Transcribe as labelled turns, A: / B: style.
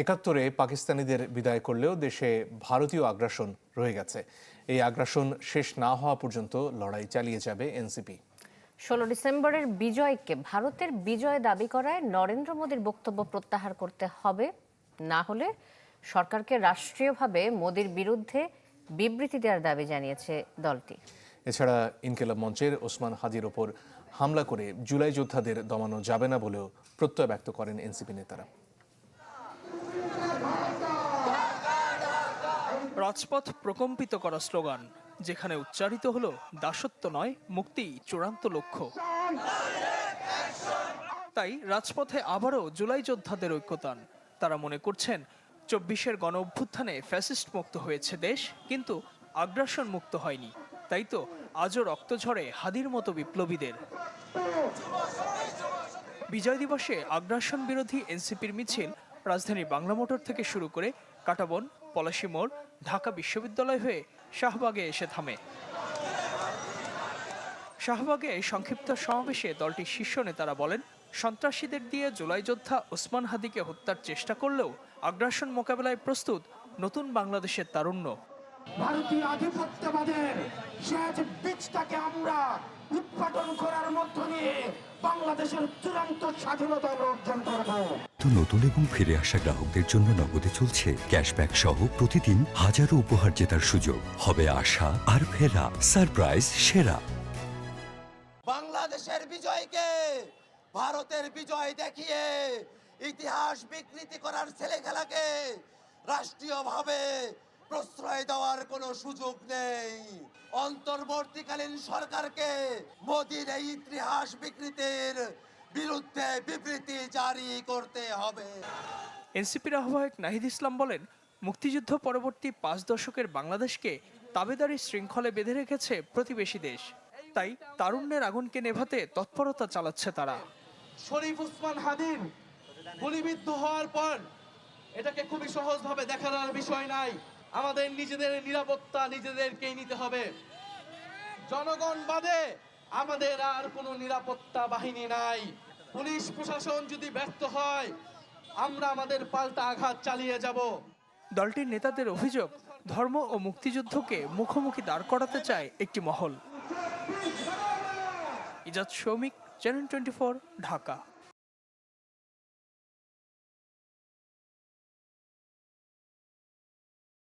A: একাত্তরে পাকিস্তানিদের বিদায় করলেও দেশে ভারতীয় আগ্রাসন রয়ে গেছে। এই আগ্রাসন শেষ না হওয়া পর্যন্ত লড়াই চালিয়ে যাবে এনসিপি।
B: 16 ডিসেম্বরের বিজয়কে ভারতের বিজয় দাবি করায় নরেন্দ্র মোদীর বক্তব্য প্রত্যাহার করতে হবে, না হলে সরকারকে রাষ্ট্রীয়ভাবে মোদীর বিরুদ্ধে বিবৃতি দেওয়ার দাবি জানিয়েছে দলটি।
A: এছাড়া ইনকিলাব মঞ্চের ওসমান হাদির ওপর হামলা করে জুলাই যোদ্ধাদের দমানো যাবে না বলেও প্রত্যয় ব্যক্ত করেন এনসিপি নেতারা।
C: রাজপথ প্রকম্পিত করা স্লোগান, যেখানে উচ্চারিত হলো দাসত্ব নয়, মুক্তি চূড়ান্ত লক্ষ্য। তাই রাজপথে আবারও জুলাই যোদ্ধাদের ঐক্যতান। তারা মনে করছেন 24-এর গণ অভ্যুত্থানে ফ্যাসিস্ট মুক্ত হয়েছে দেশ, কিন্তু আগ্রাসন মুক্ত হয়নি। তাই তো আজও রক্ত ঝরে হাদির মতো বিপ্লবীদের। বিজয় দিবসে আগ্রাসন বিরোধী এনসিপির মিছিল রাজধানী বাংলা মোটর থেকে শুরু করে কাঁটাবন, পলাশী মোড়, ঢাকা বিশ্ববিদ্যালয় হয়ে শাহবাগে এসে থামে। শাহবাগে সংক্ষিপ্ত সমাবেশে দলটির শীর্ষ নেতারা বলেন, সন্ত্রাসীদের দিয়ে জুলাই যোদ্ধা ওসমান হাদিকে হত্যার চেষ্টা করলেও আগ্রাসন মোকাবেলায় প্রস্তুত নতুন বাংলাদেশের তারুণ্য।
D: ভারতীয় আধিপত্যবাদের শেষ বীজটাকে আমরা উৎপাদন করার মধ্য দিয়ে বাংলাদেশের চূড়ান্ত স্বাধীনতা অর্জন করব।
E: তো নতুন এবং ফিরে আসা গ্রাহকদের জন্য নগদে চলছে ক্যাশব্যাক সহ প্রতিদিন হাজারো উপহার জেতার সুযোগ। হবে আশা আর ফেরা, সারপ্রাইজ সেরা।
F: বাংলাদেশের বিজয়কে ভারতের বিজয় দেখিয়ে ইতিহাস বিকৃতি করার ছেলেখেলাকে রাষ্ট্রীয়ভাবে প্রশ্রয় দেওয়ার কোনো সুযোগ নেই। অন্তর্বর্তীকালীন সরকারকে মোদীর এই ইতিহাস বিকৃতির বিরুদ্ধে বিবৃতি জারি করতে হবে।
C: এনসিপির আহ্বায়ক নাহিদ ইসলাম বলেন, মুক্তিযুদ্ধ পরবর্তী 5 দশকের বাংলাদেশকে তাবেদারি শৃঙ্খলে বেঁধে রেখেছে প্রতিবেশী দেশ। তাই তারুণ্যের আগুনকে নেভাতে তৎপরতা চালাচ্ছে তারা।
D: শরীফ ওসমান হাদির গুলিবিদ্ধ হওয়ার পর এটাকে খুবই সহজভাবে দেখানোর বিষয় নাই। আমাদের নিজেদের নিরাপত্তা নিজেদেরকেই নিতে হবে। জনগণ বাদে আমাদের আর কোনো নিরাপত্তা বাহিনী নাই। পুলিশ প্রশাসন যদি ব্যর্থ হয়, আমরা আমাদের পাল্টা আঘাত চালিয়ে যাব।
C: দলটির নেতাদের অভিযোগ, ধর্ম ও মুক্তিযুদ্ধকে মুখোমুখি দাঁড় করাতে চায় একটি মহল। ইজাজ শৌমিক, চ্যানেল 24, ঢাকা।